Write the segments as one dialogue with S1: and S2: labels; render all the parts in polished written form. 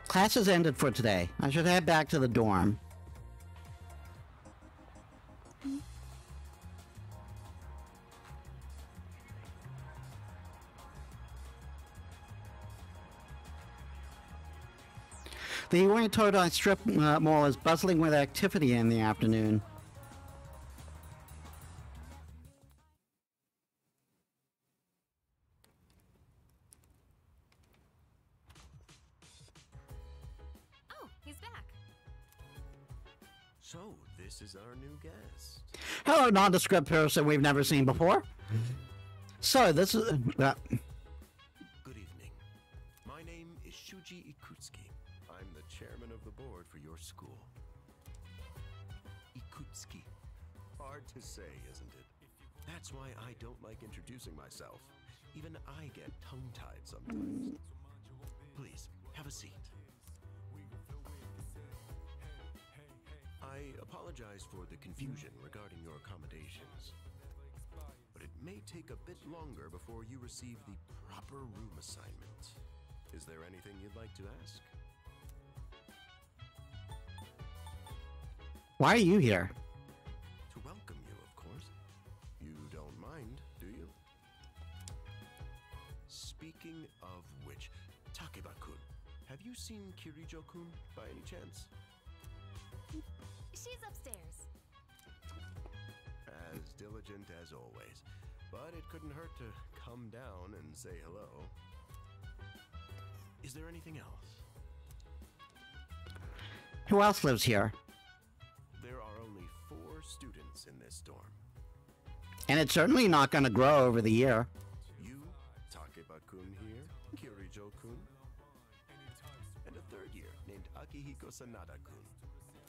S1: Class has ended for today. I should head back to the dorm. The Uintodai Strip Mall is bustling with activity in the afternoon.
S2: Oh, he's back.
S3: So, this is our new guest.
S1: Hello, nondescript person we've never seen before. So, this is...
S3: Good evening. My name is Shuji Ikutsuki. I'm the chairman of the board for your school. Ikutsuki. Hard to say, isn't it? That's why I don't like introducing myself. Even I get tongue-tied sometimes. Please, have a seat. I apologize for the confusion regarding your accommodations. But it may take a bit longer before you receive the proper room assignment. Is there anything you'd like to ask?
S1: Why are you here?
S3: To welcome you, of course. You don't mind, do you? Speaking of which, Takeba-kun, have you seen Kirijo-kun by any chance?
S2: She's upstairs.
S3: As diligent as always. But it couldn't hurt to come down and say hello. Is there anything else?
S1: Who else lives here?
S3: There are only 4 students in this dorm.
S1: And it's certainly not going to grow over the year.
S3: You, Takeba-kun here, Kirijo-kun, and a 3rd year named Akihiko Sanada-kun.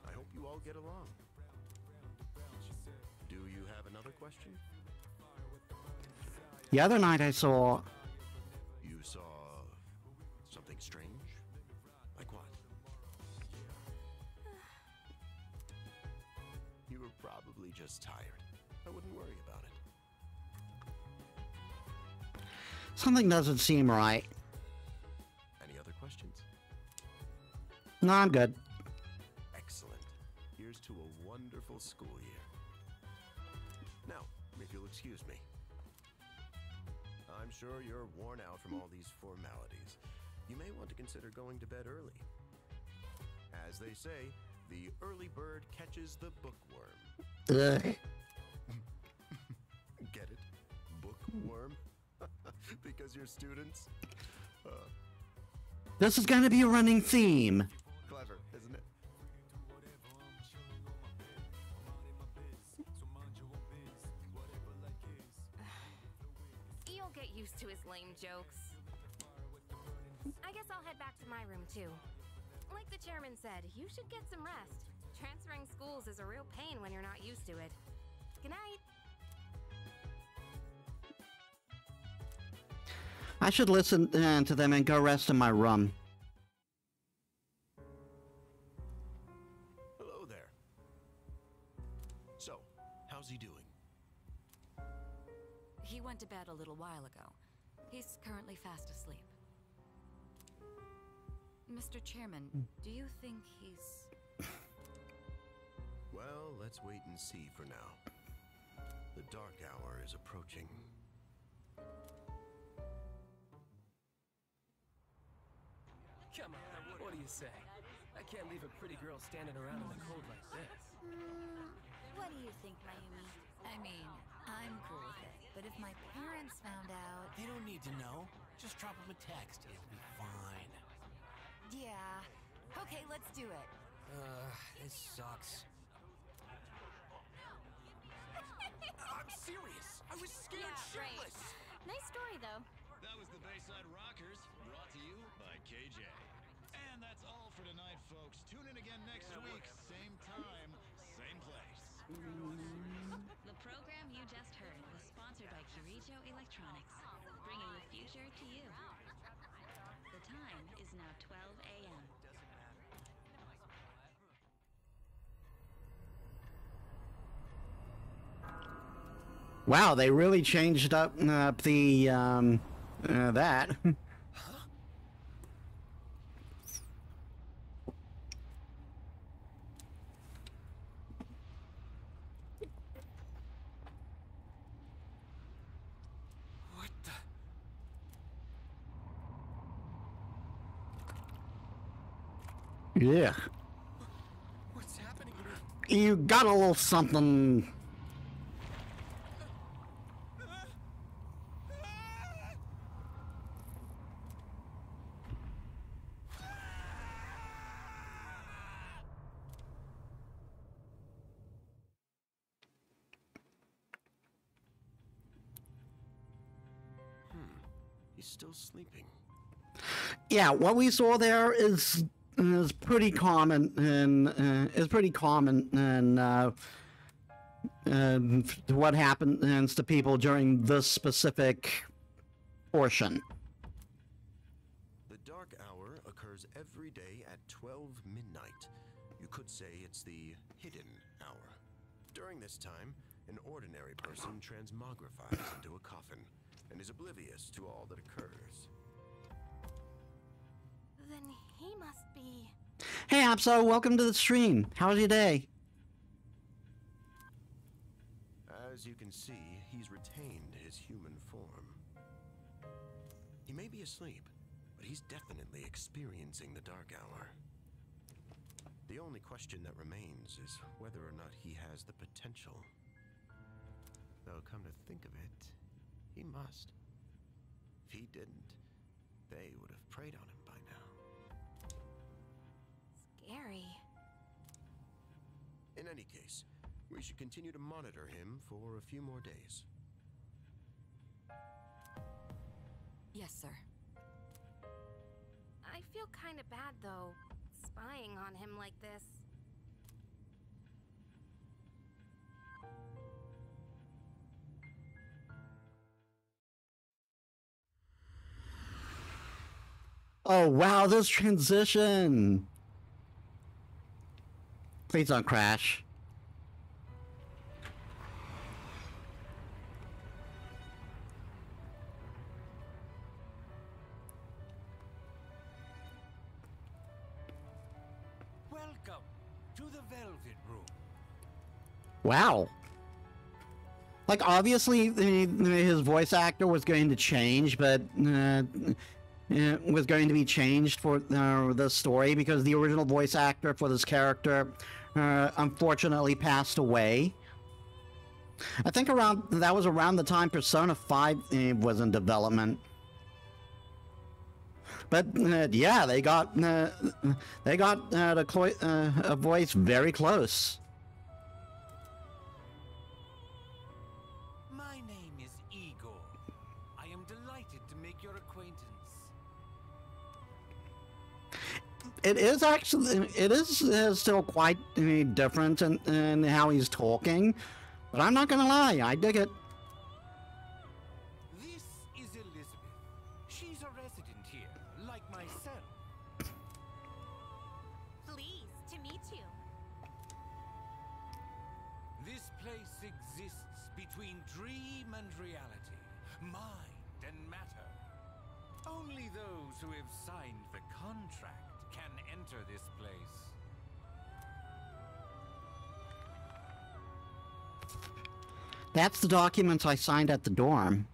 S3: I hope you all get along. Do you have another question?
S1: The other night I saw...
S3: You saw something strange? Like what? You were probably just tired. I wouldn't worry about it.
S1: Something doesn't seem right.
S3: Any other questions?
S1: No, I'm good.
S3: Excellent. Here's to a wonderful school year. Now, if you'll excuse me. I'm sure you're worn out from all these formalities. You may want to consider going to bed early. As they say, the early bird catches the bookworm.
S1: Ugh.
S3: Get it? Bookworm? Because you're students?
S1: This is going to be a running theme.
S3: Clever, isn't it?
S2: You'll get used to his lame jokes. I guess I'll head back to my room too. Like the chairman said, you should get some rest. Transferring schools is a real pain when you're not used to it. Good night.
S1: I should listen to them and go rest in my room.
S3: Hello there. So, how's he doing?
S4: He went to bed a little while ago. He's currently fast asleep. Mr. Chairman, do you think he's...
S3: Well, let's wait and see for now. The dark hour is approaching.
S5: Come on, what do you say? I can't leave a pretty girl standing around in the cold like this.
S4: What do you think, Mayumi? I mean, I'm cool with it, but if my parents found out...
S6: They don't need to know. Just drop them a text. It'll be fine.
S4: Yeah. Okay, let's do it.
S6: This sucks. I'm serious. I was scared shitless.
S2: Nice story, though.
S7: That was the Bayside Rockers, brought to you by KJ. And that's all for tonight, folks. Tune in again next week, same time, same place.
S8: The program you just heard was sponsored by Kirijo Electronics, bringing the future to you. The time is now 12 a.m.
S1: Wow, they really changed up the, that. Yeah.
S6: What's happening to me?
S1: You got a little something.
S3: He's still sleeping.
S1: Yeah, what we saw there is pretty common and what happens to people during this specific portion.
S3: The dark hour occurs every day at 12 midnight. You could say it's the hidden hour. During this time, an ordinary person transmogrifies into a coffin and is oblivious to all that occurs.
S2: Then he must be...
S1: Hey Apso, welcome to the stream. How's your day?
S3: As you can see, he's retained his human form. He may be asleep, but he's definitely experiencing the dark hour. The only question that remains is whether or not he has the potential. Though, come to think of it, he must. If he didn't, they would have preyed on him by now.
S2: Scary.
S3: In any case, we should continue to monitor him for a few more days.
S4: Yes, sir.
S2: I feel kinda bad, though, spying on him like this.
S1: Oh wow, this transition! Please don't crash.
S6: Welcome to the Velvet Room.
S1: Wow. Like, obviously, his voice actor was going to change, but it was going to be changed for the story because the original voice actor for this character unfortunately passed away. I think that was around the time Persona 5 was in development. But yeah, they got a voice very close.
S6: My name is Igor. I am delighted to make your acquaintance.
S1: It is actually, it is still quite different in how he's talking, but I'm not gonna lie, I dig it.
S6: This is Elizabeth. She's a resident here, like myself.
S2: Pleased to meet you.
S6: This place exists between dream and reality, mind and matter. Only those who have signed the contract can enter this place.
S1: That's the documents I signed at the dorm.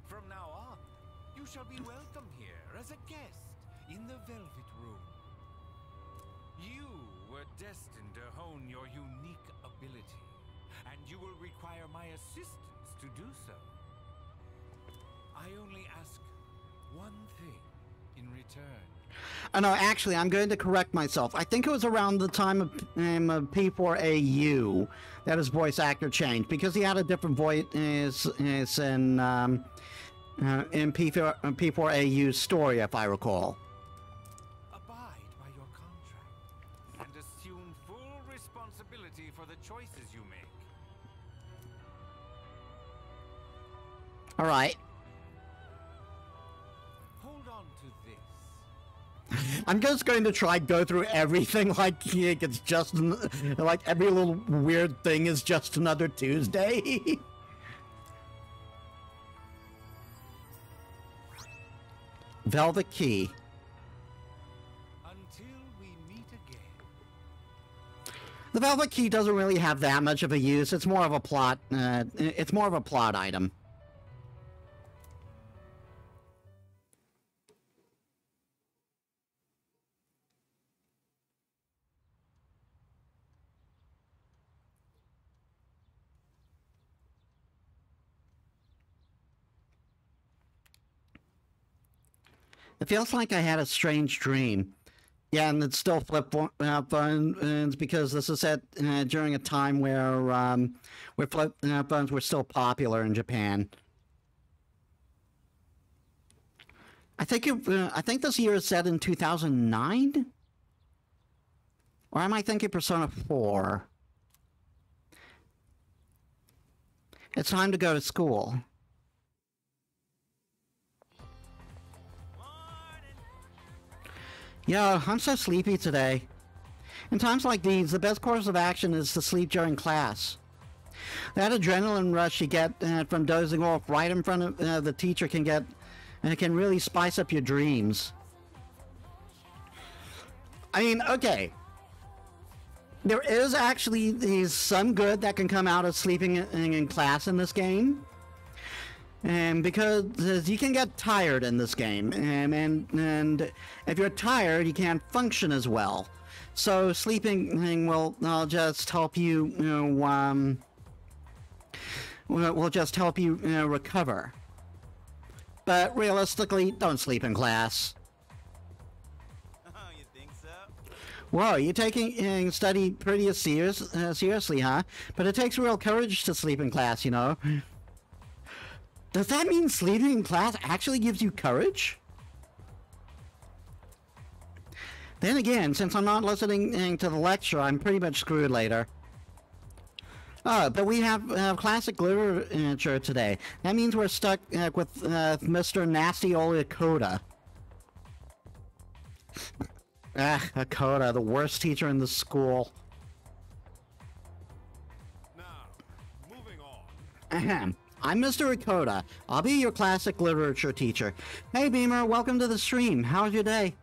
S6: From now on, you shall be welcome here as a guest in the Velvet Room. You were destined to hone your unique ability, and you will require my assistance to do so. I only ask one thing in return.
S1: Oh no, actually, I'm going to correct myself. I think it was around the time of P4AU that his voice actor changed, because he had a different voice in P4AU's story, if I recall.
S6: Abide by your contract and assume full responsibility for the choices you make.
S1: All right.
S6: Hold on to this.
S1: I'm just going to try go through everything like it's just like every little weird thing is just another Tuesday. Velvet Key.
S6: Until we meet again.
S1: The Velvet Key doesn't really have that much of a use. It's more of a plot. It's more of a plot item. It feels like I had a strange dream. Yeah, and it's still flip phones because this is set during a time where flip phones were still popular in Japan. I think this year is set in 2009, or am I thinking Persona 4? It's time to go to school. Yo, I'm so sleepy today. In times like these, the best course of action is to sleep during class. That adrenaline rush you get from dozing off right in front of the teacher can really spice up your dreams. I mean, okay. There is actually some good that can come out of sleeping in class in this game. And because you can get tired in this game, and if you're tired, you can't function as well. So sleeping will just help you, will just help you recover. But realistically, don't sleep in class.
S9: Oh, you think so?
S1: Whoa, you're taking study pretty seriously, huh? But it takes real courage to sleep in class, you know. Does that mean sleeping in class actually gives you courage? Then again, since I'm not listening to the lecture, I'm pretty much screwed later. Oh, but we have classic literature today. That means we're stuck with Mr. Nasty Old Akoda. Akoda, the worst teacher in the school.
S6: Now, moving on.
S1: Ahem. I'm Mr. Akoda. I'll be your classic literature teacher. Hey, Beamer, welcome to the stream. How's your day?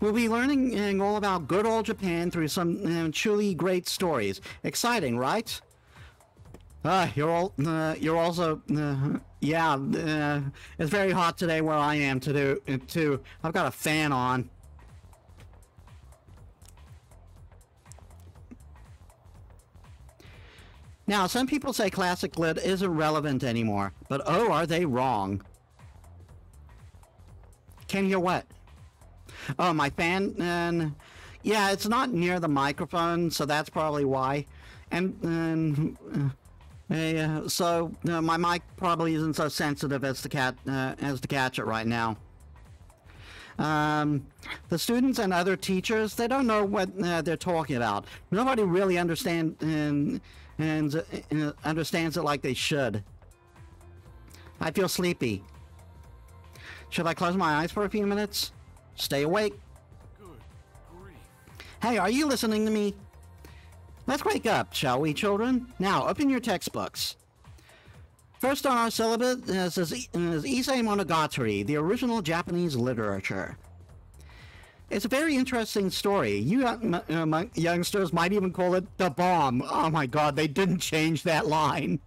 S1: We'll be learning all about good old Japan through some truly great stories. Exciting, right? You're also, yeah, it's very hot today where I am too. I've got a fan on. Now, some people say classic lit isn't relevant anymore, but oh, are they wrong? Can you hear what? Oh, my fan, yeah, it's not near the microphone, so that's probably why. So my mic probably isn't so sensitive as to catch it right now. The students and other teachers, they don't know what they're talking about. Nobody really understands it like they should. I feel sleepy. Should I close my eyes for a few minutes? Stay awake.
S6: Good grief.
S1: Hey, are you listening to me? Let's wake up, shall we, children? Now, open your textbooks. First on our syllabus is Issei Monogatari, the original Japanese literature. It's a very interesting story. You youngsters might even call it the bomb. Oh my god, they didn't change that line.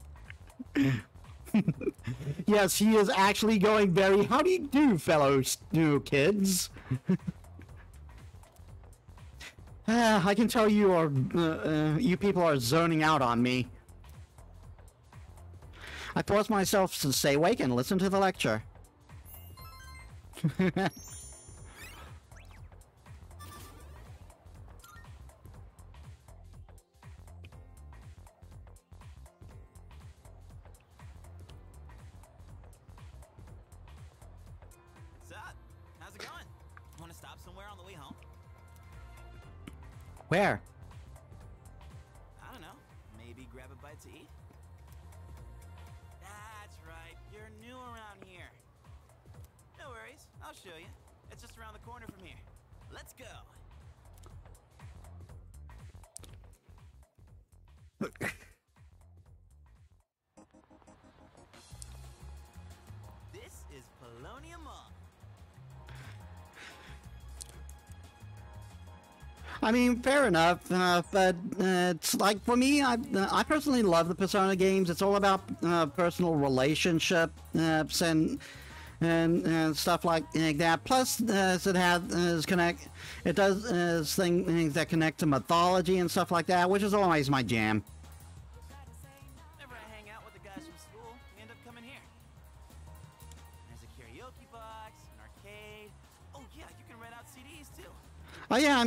S1: Yes, he is actually going very, how do you do, fellow kids? I can tell you people are zoning out on me. I forced myself to stay awake and listen to the lecture.
S9: How's it going? Want to stop somewhere on the way home?
S1: Where?
S9: I don't know. Maybe grab a bite to eat? That's right. You're new around here. No worries. I'll show you. It's just around the corner from here. Let's go. This is Paulownia Mall.
S1: I mean, fair enough, but it's like, for me, I personally love the Persona games. It's all about personal relationships and stuff like that. Plus, it does things that connect to mythology and stuff like that, which is always my jam.
S9: Whenever I hang out with the guys from school, we end up coming here.
S1: Oh yeah, I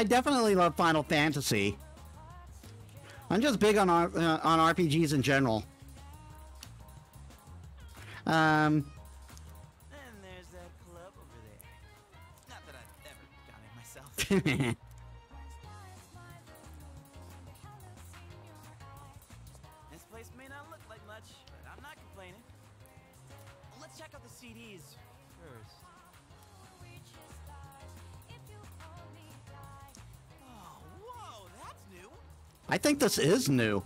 S1: definitely love Final Fantasy. I'm just big on RPGs in general.
S9: And there's that club over there. Not that I've ever done it myself. This place may not look like much, but I'm not complaining. Let's check out the CDs first. Oh, whoa, that's new.
S1: I think this is new.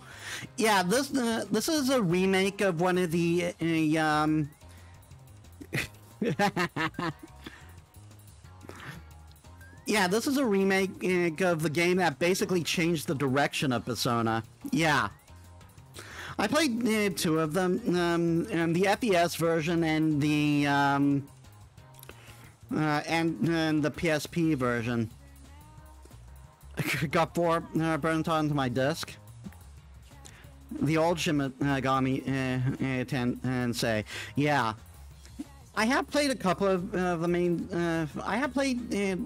S1: Yeah, this is a remake of one of the yeah, this is a remake of the game that basically changed the direction of Persona. Yeah. I played two of them, and the FES version and the PSP version. Got 4 burnt onto my disc. The old Shimigami Tensei. Yeah. I have played a couple of the main... I have played a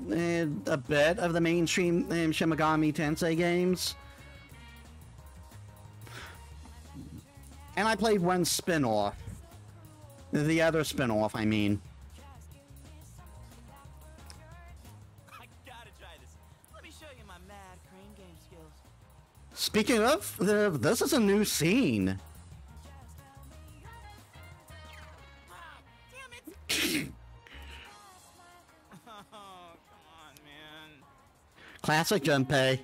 S1: bit of the mainstream Shimigami Tensei games. And I played one spin-off. The other spin-off, I mean.
S9: I gotta try this. Let me show you my mad crane game skills.
S1: Speaking of, this is a new scene.
S9: Oh, come on, man.
S1: Classic Junpei.
S9: I am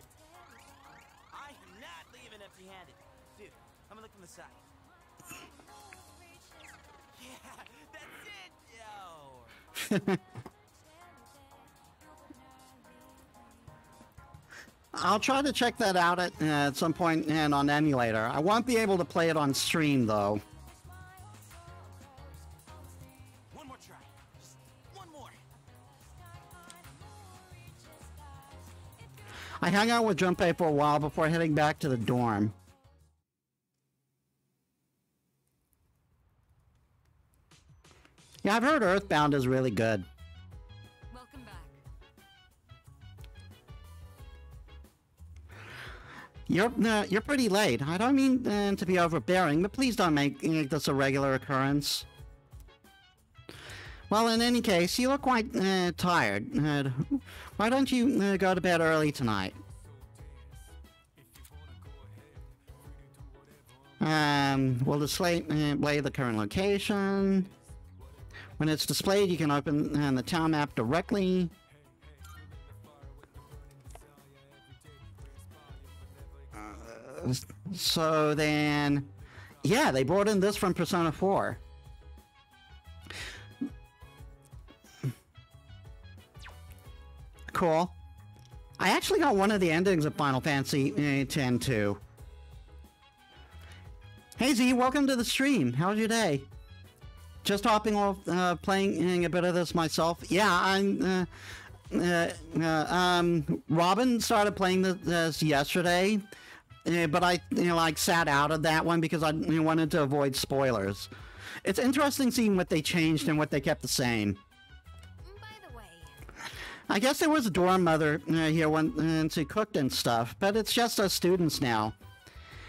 S9: not leaving empty-handed. Dude, I'm gonna look from the side. Yeah, that's it, yo.
S1: I'll try to check that out at some point and on emulator. I won't be able to play it on stream though.
S9: One more try. Just one more.
S1: I hung out with Junpei for a while before heading back to the dorm. Yeah, I've heard Earthbound is really good.
S4: Welcome back.
S1: You're pretty late. I don't mean to be overbearing, but please don't make this a regular occurrence. Well, in any case, you look quite tired. Why don't you go to bed early tonight? We'll display the current location. When it's displayed, you can open the town map directly. So then, yeah, they brought in this from Persona 4. Cool. I actually got one of the endings of Final Fantasy X too. Hey Z, welcome to the stream. How was your day? Just hopping off, playing a bit of this myself. Yeah, I'm. Robin started playing this yesterday, but I like sat out of that one because I wanted to avoid spoilers. It's interesting seeing what they changed and what they kept the same.
S2: By the way,
S1: I guess there was a dorm mother here when she cooked and stuff, but it's just us students now.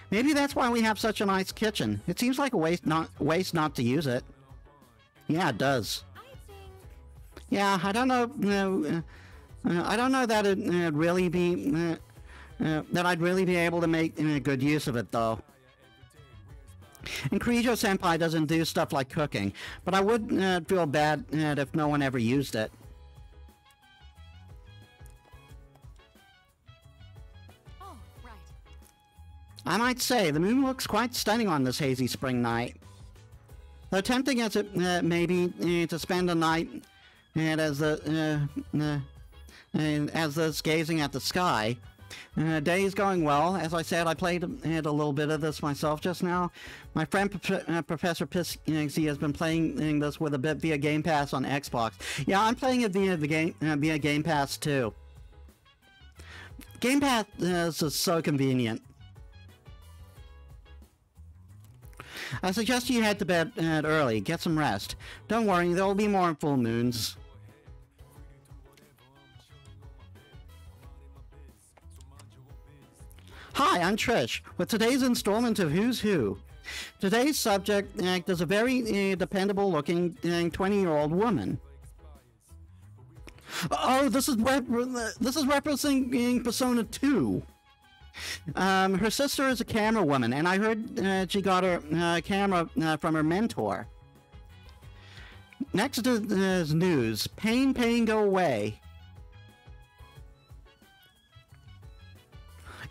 S1: Maybe that's why we have such a nice kitchen. It seems like a waste not to use it. Yeah, it does.
S2: I think
S1: Yeah, I don't know. I don't know that it'd really be that I'd really be able to make good use of it, though. And Kirijo Senpai doesn't do stuff like cooking, but I would feel bad if no one ever used it.
S2: oh, right.
S1: I might say, the moon looks quite stunning on this hazy spring night. Though tempting as it may be to spend a night as this gazing at the sky, day is going well. As I said, I played a little bit of this myself just now. My friend Professor Pixie has been playing this with a bit via Game Pass on Xbox. Yeah, I'm playing it via Game Pass too. Game Pass is so convenient. I suggest you head to bed early, get some rest. Don't worry, there will be more full moons. Hi, I'm Trish, with today's installment of Who's Who. Today's subject is a very dependable looking 20-year-old woman. Oh, this is referencing Persona 2. Her sister is a camera woman, and I heard she got her camera from her mentor. Next is news. Pain, pain, go away.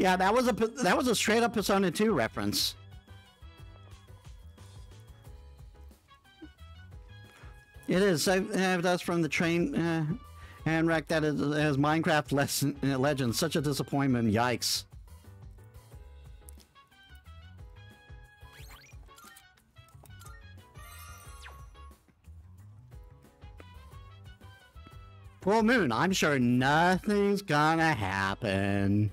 S1: Yeah, that was a straight up Persona 2 reference. It is. That's from the train and wreck that is Minecraft Legends. Such a disappointment. Yikes. Full moon. I'm sure nothing's gonna happen.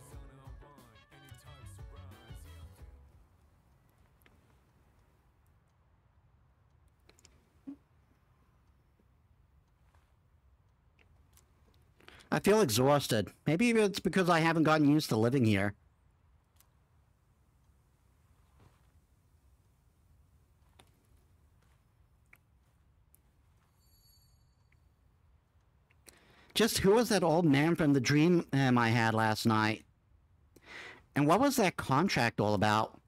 S1: I feel exhausted. Maybe it's because I haven't gotten used to living here. Just who was that old man from the dream I had last night? And what was that contract all about?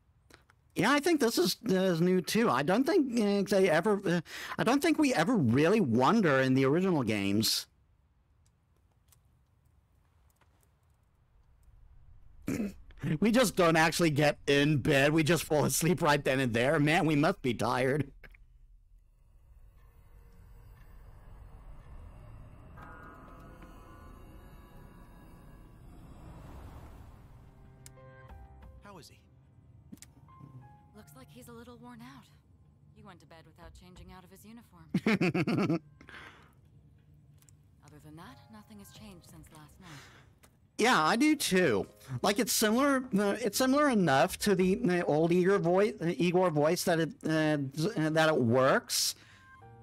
S1: Yeah, I think this is new too. I don't think they ever. I don't think we ever really wonder in the original games. We just don't actually get in bed. We just fall asleep right then and there. Man, we must be tired.
S3: How is he?
S4: Looks like he's a little worn out. He went to bed without changing out of his uniform. Other than that, nothing has changed since last night.
S1: Yeah, I do too. Like it's similar. It's similar enough to the old Igor voice that it works,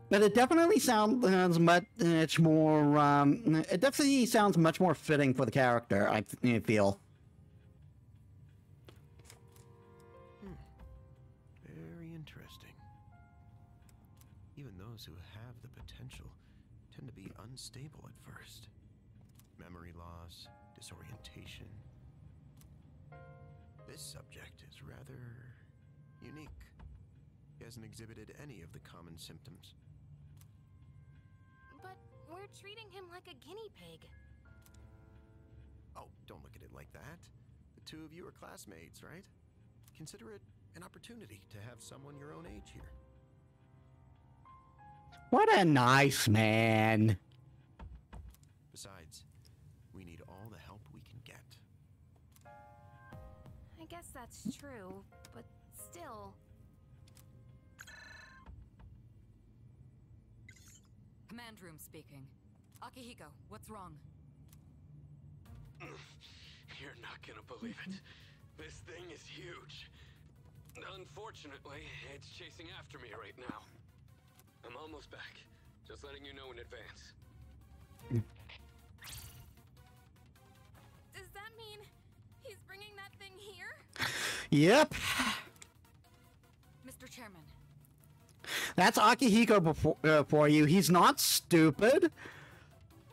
S1: but it definitely sounds much more. It definitely sounds much more fitting for the character. I feel.
S3: Very interesting. Even those who have the potential tend to be unstable at first. Memory loss, disorientation. This subject is rather unique. He hasn't exhibited any of the common symptoms.
S2: But we're treating him like a guinea pig.
S3: Oh, don't look at it like that. The two of you are classmates, right? Consider it an opportunity to have someone your own age here.
S1: What a nice man.
S3: Besides, we need all the help we can get.
S2: I guess that's true, but still.
S4: Command room speaking. Akihiko, what's wrong?
S5: You're not gonna believe it. This thing is huge. Unfortunately, it's chasing after me right now. I'm almost back. Just letting you know in advance.
S2: Does that mean he's bringing that thing here?
S1: Yep.
S4: Mr. Chairman.
S1: That's Akihiko for you. He's not stupid,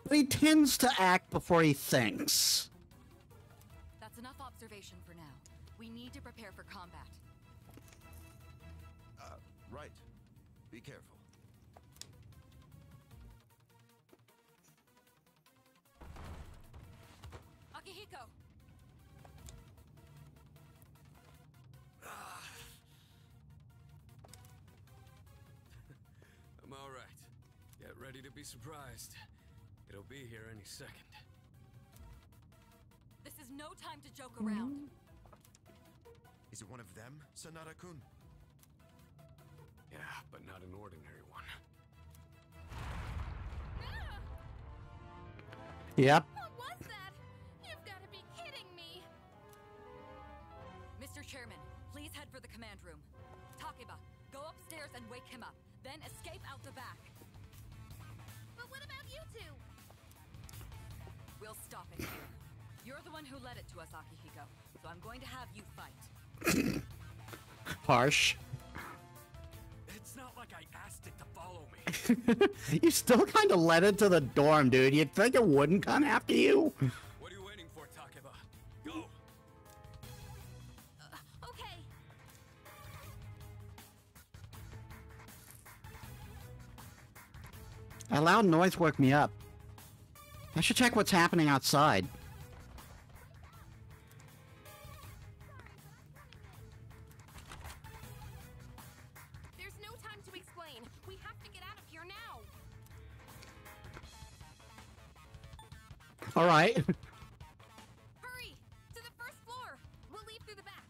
S1: but he tends to act before he thinks.
S4: That's enough observation for now. We need to prepare for combat.
S3: Right. Be careful.
S4: Akihiko!
S5: I'm all right. Get ready to be surprised. It'll be here any second.
S4: This is no time to joke around.
S3: Is it one of them, Sanada-kun?
S5: Yeah, but not an ordinary one.
S1: Yep.
S2: What was that? You've got to be kidding me.
S4: Mr. Chairman, please head for the command room. Takeba, go upstairs and wake him up. Then escape out the back.
S2: But what about you two?
S4: We'll stop it here. You're the one who led it to us, Akihiko. so I'm going to have you fight.
S1: Harsh.
S5: It's not like I asked it to follow me.
S1: You still kind of led it to the dorm, dude. You'd think it wouldn't come after you.
S5: What are you waiting for, Takeba? Go!
S2: Okay.
S1: A loud noise woke me up. I should check what's happening outside.
S2: There's no time to explain. We have to get out of here now.
S1: All right.
S2: Hurry! To the first floor! We'll leave through the back.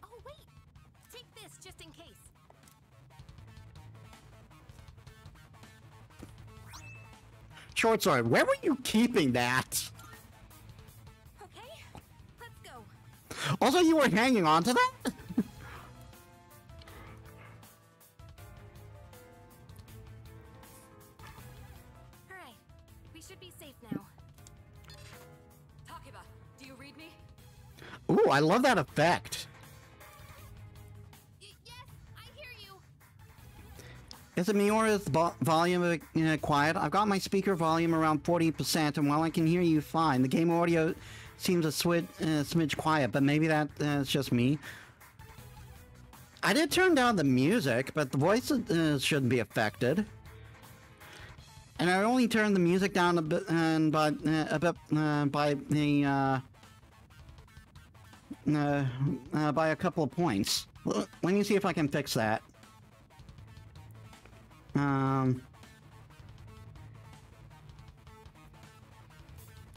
S2: Oh, wait! Take this just in case.
S1: Short sword, where were you keeping that?
S2: Okay, let's go.
S1: Also, you were hanging on to that?
S2: Alright, we should be safe now.
S4: Takeba, do you read me?
S1: Ooh, I love that effect.
S2: Yes, I hear you.
S1: Is it me or is the volume quiet? I've got my speaker volume around 40%, and while I can hear you fine, the game audio seems a smidge quiet, but maybe that's just me. I did turn down the music, but the voice shouldn't be affected. And I only turned the music down a bit by a couple of points. Let me see if I can fix that.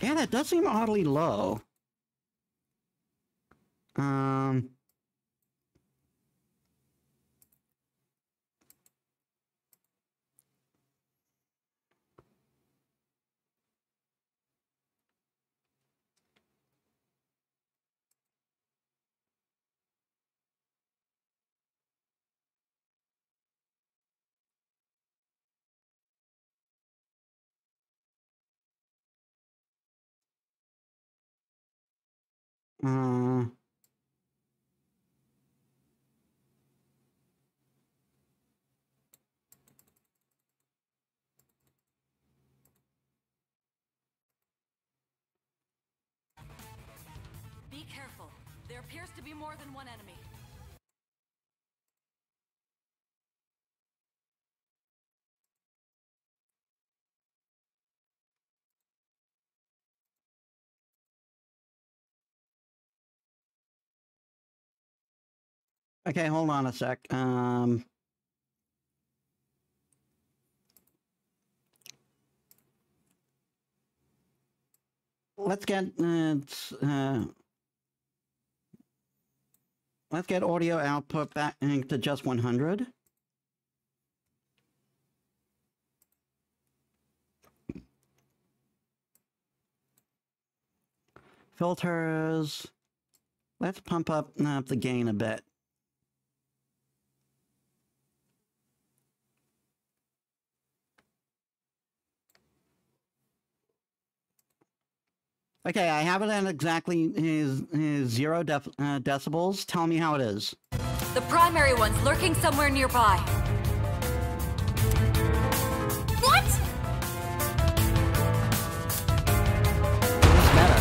S1: Yeah, that does seem oddly low.
S4: Be careful. There appears to be more than one enemy.
S1: Okay, hold on a sec. Let's get audio output back to just 100. Filters. Let's pump up the gain a bit. Okay, I have it at exactly 0 decibels. Tell me how it is.
S4: The primary one's lurking somewhere nearby.
S2: What?
S1: It's better.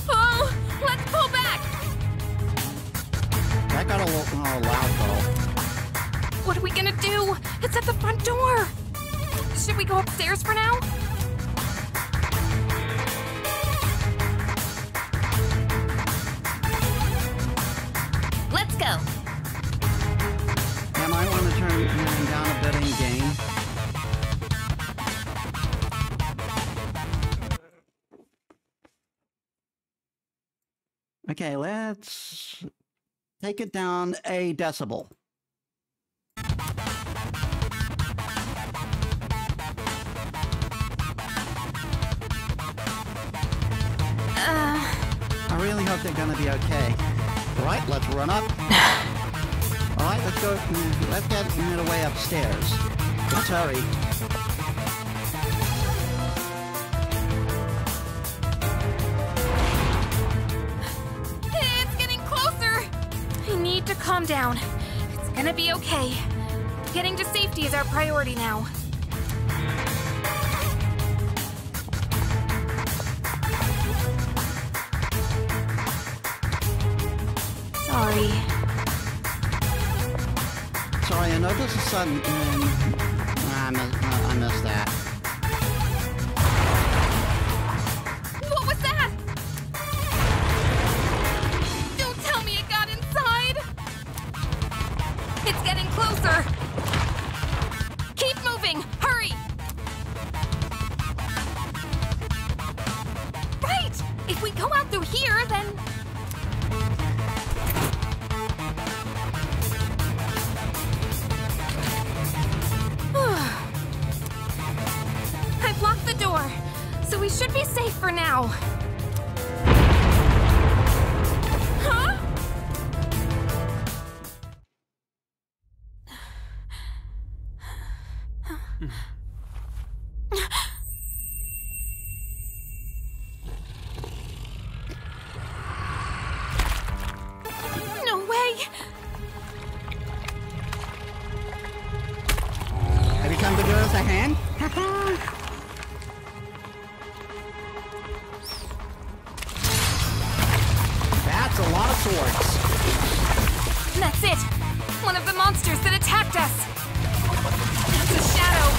S2: Oh, let's pull back.
S1: That got a little loud though.
S2: What are we gonna do? It's at the front door. Should we go upstairs for now?
S8: Let's go.
S1: I might want to turn down a bit in game. Okay, let's take it down a decibel. I really hope they're gonna be okay. Alright, let's run up. Alright, let's go. Let's get the way upstairs. Let's hurry.
S2: calm down. It's gonna be okay. Getting to safety is our priority now. Sorry.
S1: Sorry, I noticed a sudden... I missed that.
S2: What was that? Don't tell me it got inside! It's getting closer! Keep moving! Hurry! Right! If we go out through here, then... I've locked the door, so we should be safe for now. Huh? No way!
S1: Have you come to give us a hand? That's a lot of swords.
S2: That's it! One of the monsters that attacked us! It's a shadow!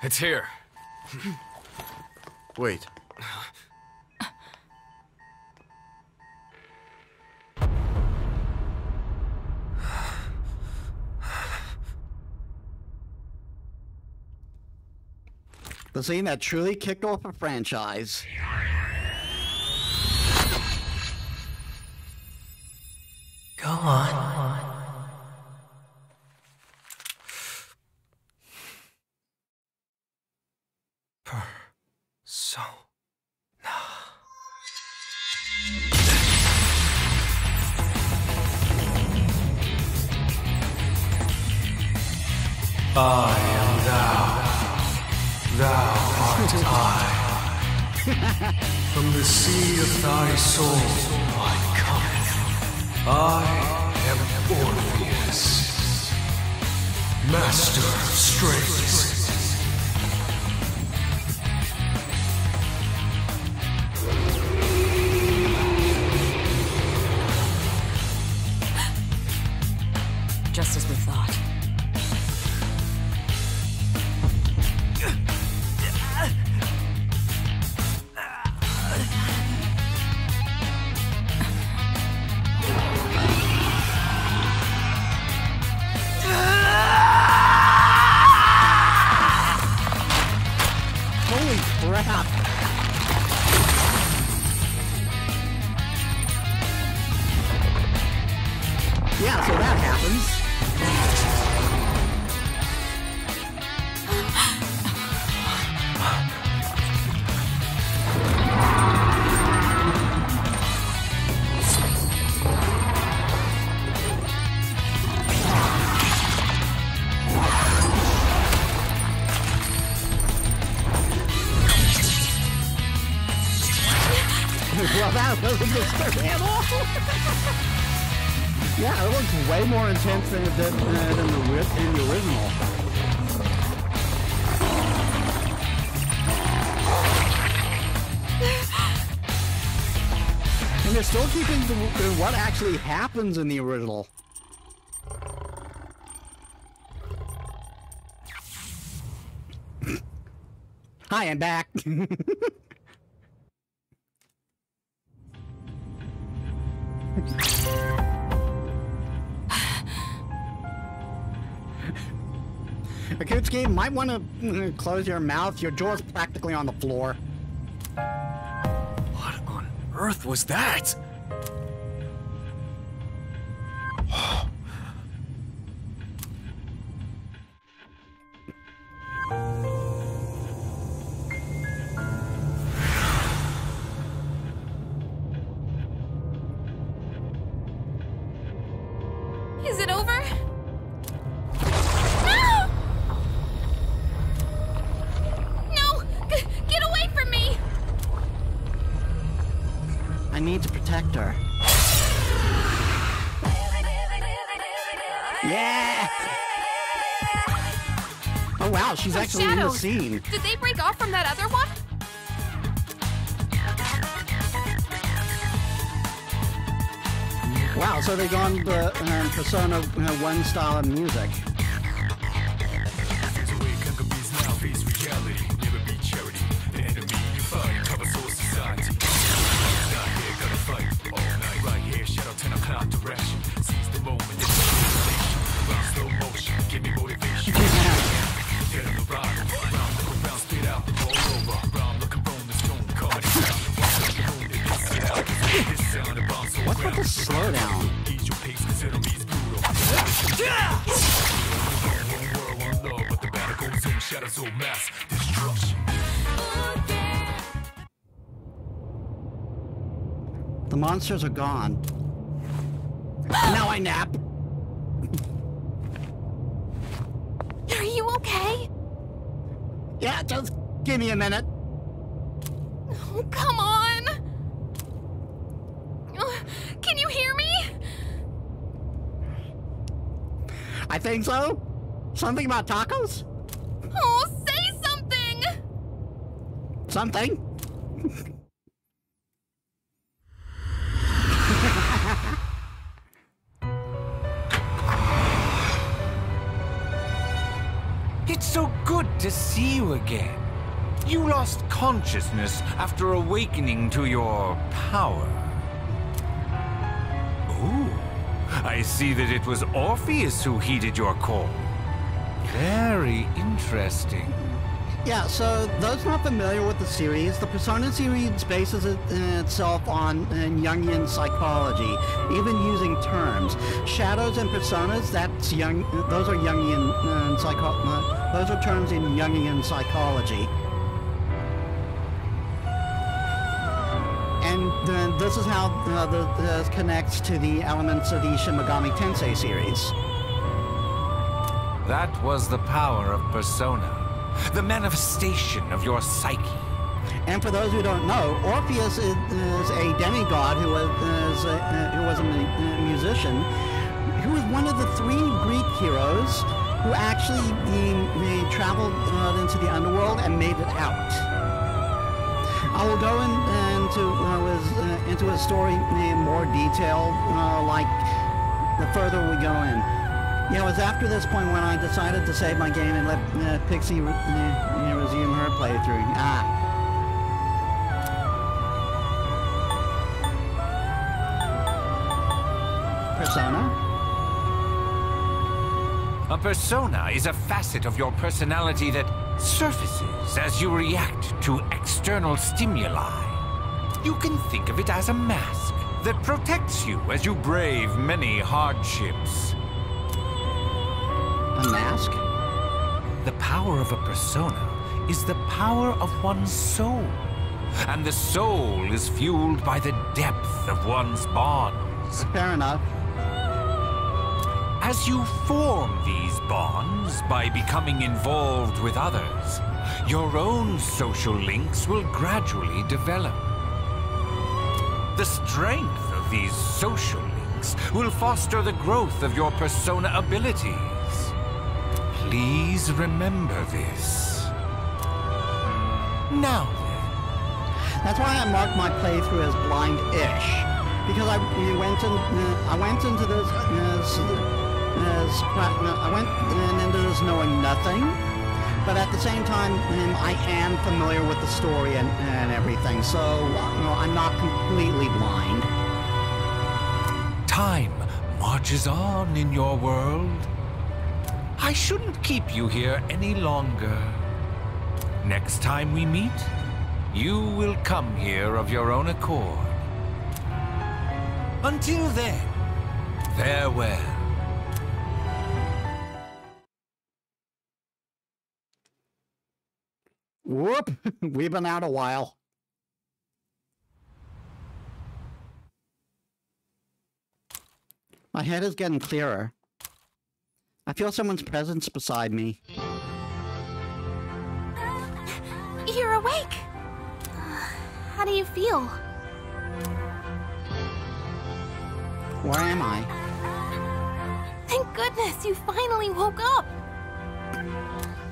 S5: It's here.
S3: Wait.
S1: The scene that truly kicked off a franchise.
S10: Go on.
S11: I am thou art I. From the sea of thy soul I come. I am Orpheus, master of strings.
S4: Just as we thought.
S1: Holy crap! Yeah, so that happens. Well, that wasn't disturbing at all. Yeah, it looks way more intense than it did in the original. And they're still keeping what actually happens in the original. Hi, I'm back. Akutsuki, might want to close your mouth. Your jaw's practically on the floor.
S5: What on earth was that?
S2: Is it over? No! No! Get away from me!
S1: I need to protect her. Yeah! Oh wow, she's actually in the scene.
S2: Did they break off from that other one?
S1: Wow, so they've gone the Persona 1 style of music. What's with the slowdown? The monsters are gone. Now I nap.
S2: Are you okay?
S1: Yeah, just give me a minute.
S2: Oh, come on! Can you hear me?
S1: I think so. Something about tacos?
S2: Oh, say something!
S1: Something?
S6: It's so good to see you again. You lost consciousness after awakening to your power. Ooh, I see that it was Orpheus who heeded your call. Very interesting.
S1: Yeah, so those not familiar with the series, the Persona series bases itself on Jungian psychology, even using terms. Shadows and personas, those are Jungian those are terms in Jungian psychology. And this is how this connects to the elements of the Shin Megami Tensei series.
S6: That was the power of Persona, the manifestation of your psyche.
S1: And for those who don't know, Orpheus is a demigod who was a musician, who was one of the 3 Greek heroes who actually traveled into the underworld and made it out. I will go into his story in more detail, like the further we go in. Yeah, it was after this point when I decided to save my game and let Pixie resume her playthrough. Persona?
S6: A persona is a facet of your personality that surfaces as you react to external stimuli. You can think of it as a mask that protects you as you brave many hardships.
S1: A mask?
S6: The power of a persona is the power of one's soul. And the soul is fueled by the depth of one's bonds.
S1: Fair enough.
S6: As you form these bonds by becoming involved with others, your own social links will gradually develop. The strength of these social links will foster the growth of your persona abilities. Please remember this. Now then.
S1: That's why I marked my playthrough as blind-ish, because I went into this knowing nothing, but at the same time, I am familiar with the story and everything, so I'm not completely blind.
S6: Time marches on in your world. I shouldn't keep you here any longer. Next time we meet, you will come here of your own accord. Until then, farewell.
S1: Whoop! We've been out a while. My head is getting clearer. I feel someone's presence beside me.
S2: You're awake! How do you feel?
S1: Where am I?
S2: Thank goodness you finally woke up!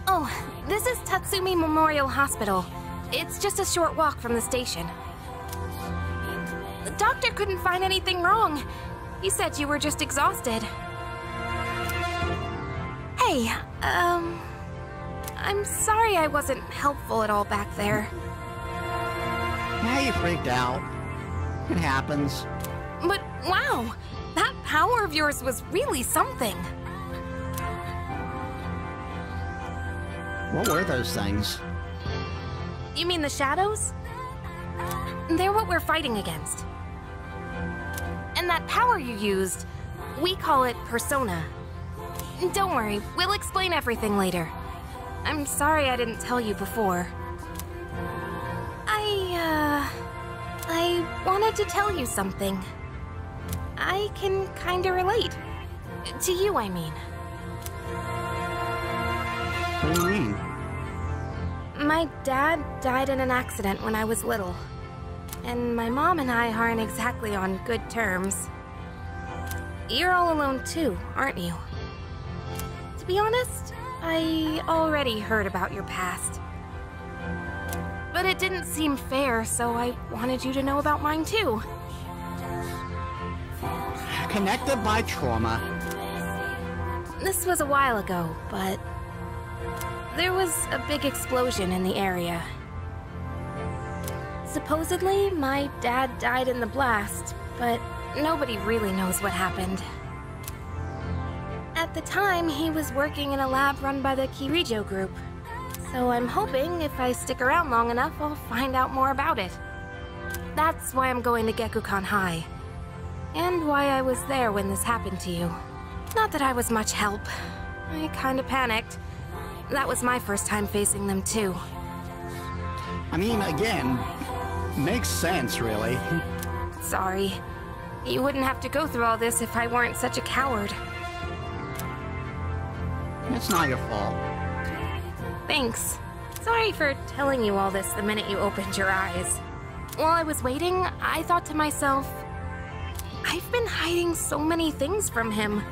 S2: Oh, this is Tatsumi Memorial Hospital. It's just a short walk from the station. The doctor couldn't find anything wrong. He said you were just exhausted. Hey, I'm sorry I wasn't helpful at all back there.
S1: Yeah, you freaked out. It happens.
S2: But wow, that power of yours was really something.
S1: What were those things?
S2: You mean the shadows? They're what we're fighting against. And that power you used, we call it Persona. Don't worry, we'll explain everything later. I'm sorry I didn't tell you before. I wanted to tell you something. I can kinda relate. To you, I mean.
S1: What do you mean?
S2: My dad died in an accident when I was little. And my mom and I aren't exactly on good terms. You're all alone too, aren't you? To be honest, I already heard about your past. But it didn't seem fair, so I wanted you to know about mine too.
S1: Connected by trauma.
S2: This was a while ago, but there was a big explosion in the area. Supposedly, my dad died in the blast, but nobody really knows what happened. At the time, he was working in a lab run by the Kirijo group. So I'm hoping if I stick around long enough, I'll find out more about it. That's why I'm going to Gekukan High. And why I was there when this happened to you. Not that I was much help. I kinda panicked. That was my first time facing them too.
S1: I mean, again, makes sense, really.
S2: Sorry. You wouldn't have to go through all this if I weren't such a coward.
S1: It's not your fault.
S2: Thanks. Sorry for telling you all this the minute you opened your eyes. While I was waiting, I thought to myself, I've been hiding so many things from him.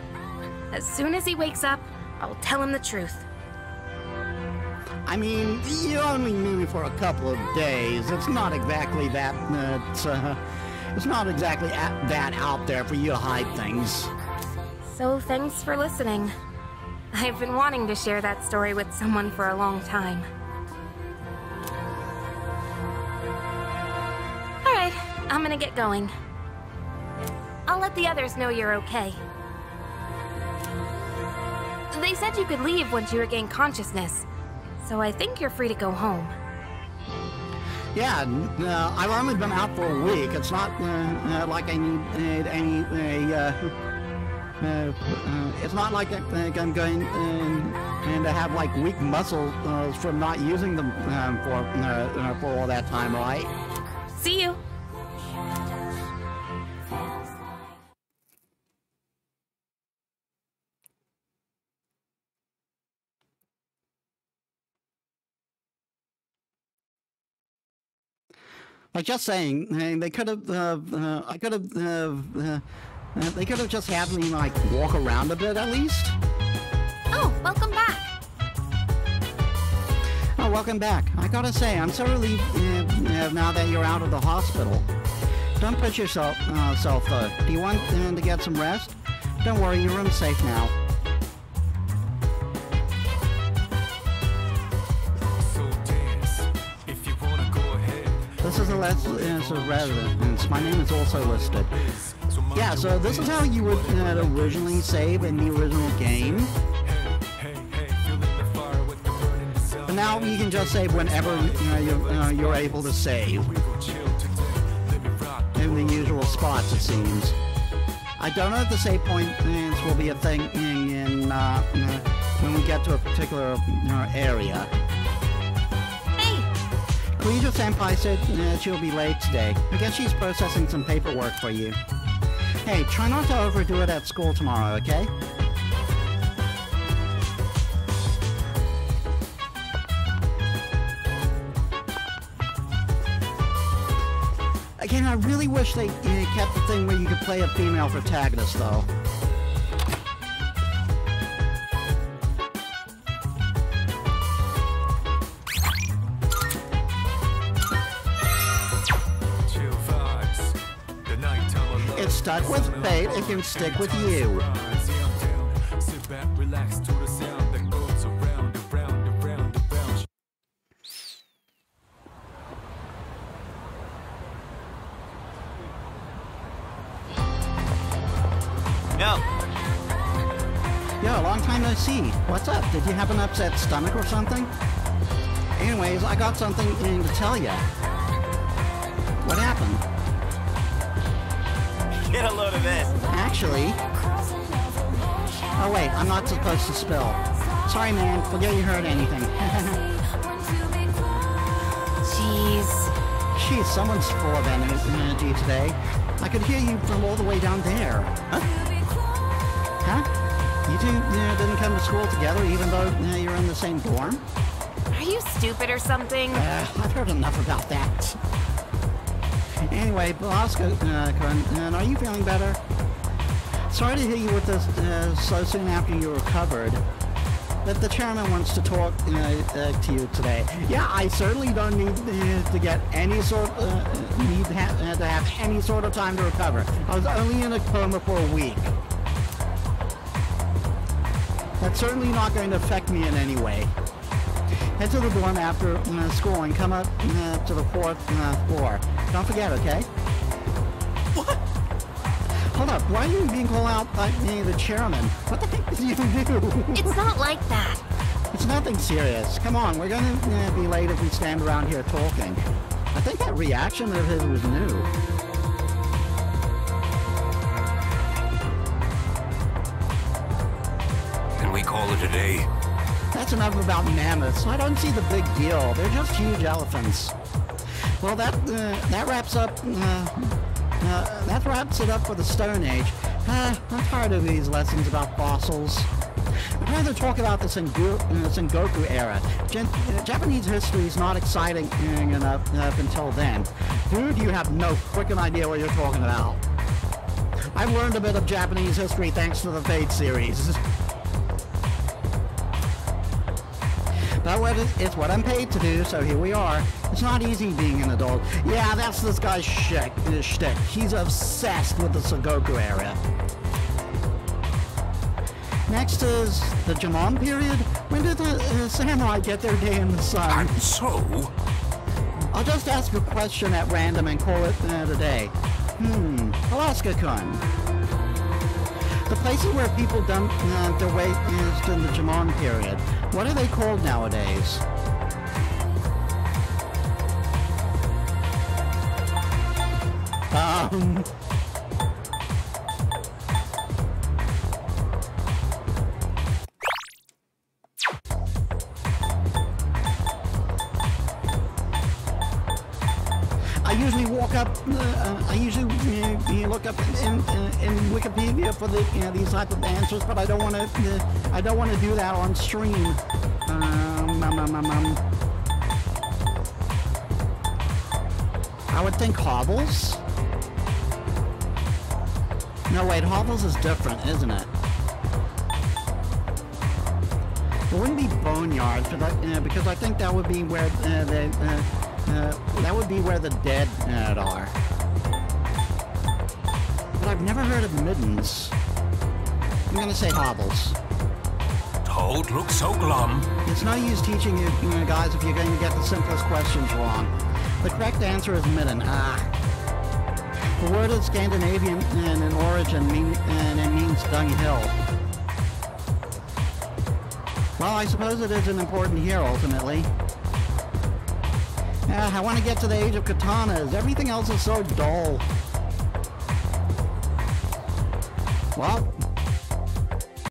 S2: As soon as he wakes up, I'll tell him the truth.
S1: I mean, you only knew me for a couple of days. It's not exactly that, it's not exactly that out there for you to hide things.
S2: So thanks for listening. I've been wanting to share that story with someone for a long time. Alright, I'm gonna get going. I'll let the others know you're okay. They said you could leave once you regain consciousness, so I think you're free to go home.
S1: Yeah, I've only been out for a week. It's not like I need any... it's not like I'm going to have like weak muscles from not using them for all that time, right?
S2: See you.
S1: Like just saying, they could have. They could have just had me like walk around a bit at least.
S2: Oh, welcome back.
S1: Oh, welcome back. I gotta say, I'm so relieved now that you're out of the hospital. Don't push yourself though. Do you want to get some rest? Don't worry, your room's safe now. This is a residence. My name is also listed. Yeah, so this is how you would originally save in the original game. But now you can just save whenever you're able to save. In the usual spots, it seems. I don't know if the save points will be a thing in when we get to a particular area. Kirijo Senpai said she'll be late today. I guess she's processing some paperwork for you. Hey, try not to overdo it at school tomorrow, okay? Again, I really wish they kept the thing where you could play a female protagonist, though. It's stuck with fate, it can stick with you.
S12: Sit back, relax to the sound that goes around, around, around, around.
S1: Yo, long time no see. What's up? Did you have an upset stomach or something? Anyways, I got something to tell you. What happened?
S9: Get a load of this.
S1: Actually... Oh wait, I'm not supposed to spill. Sorry man, forget you heard anything.
S2: Jeez.
S1: Jeez, someone's full of energy today. I could hear you from all the way down there. Huh? Huh? You two didn't come to school together even though you're in the same dorm?
S2: Are you stupid or something?
S1: I've heard enough about that. Anyway, Blasco, are you feeling better? Sorry to hear you with this so soon after you recovered. But the chairman wants to talk to you today. Yeah, I certainly don't need to get any sort need to have any sort of time to recover. I was only in a coma for a week. That's certainly not going to affect me in any way. Head to the dorm after school and come up to the 4th floor. Don't forget, okay? What? Hold up, why are you being called out by me, the chairman? What the heck did you do?
S2: It's not like that.
S1: It's nothing serious. Come on, we're gonna be late if we stand around here talking. I think that reaction of his was new.
S11: Can we call it a day?
S1: That's enough about mammoths. I don't see the big deal. They're just huge elephants. Well, that wraps up. That wraps it up for the Stone Age. I'm tired of these lessons about fossils. I'd rather talk about the Sengoku era. Japanese history is not exciting enough up until then. Dude, you have no freaking idea what you're talking about. I've learned a bit of Japanese history thanks to the Fate series. But it's what I'm paid to do, so here we are. It's not easy being an adult. Yeah, that's this guy's shtick. He's obsessed with the Sengoku era. Next is the Jomon period. When did the samurai get their day in the sun?
S11: And so?
S1: I'll just ask a question at random and call it a day. Alaska-kun. The places where people dump their waste is in the Jomon period. What are they called nowadays? I usually walk up. I usually look up in Wikipedia for the these type of answers, but I don't want to. I don't want to do that on stream. I would think hovels. No, wait, hovels is different, isn't it? It wouldn't be boneyards, because I think that would be where that would be where the dead are. But I've never heard of middens. I'm gonna say hovels.
S11: Toad looks so glum.
S1: It's no use teaching you guys if you're going to get the simplest questions wrong. The correct answer is midden. The word is Scandinavian in origin, and it means dunghill. Well, I suppose it is an important here, ultimately. I want to get to the age of katanas. Everything else is so dull. Well,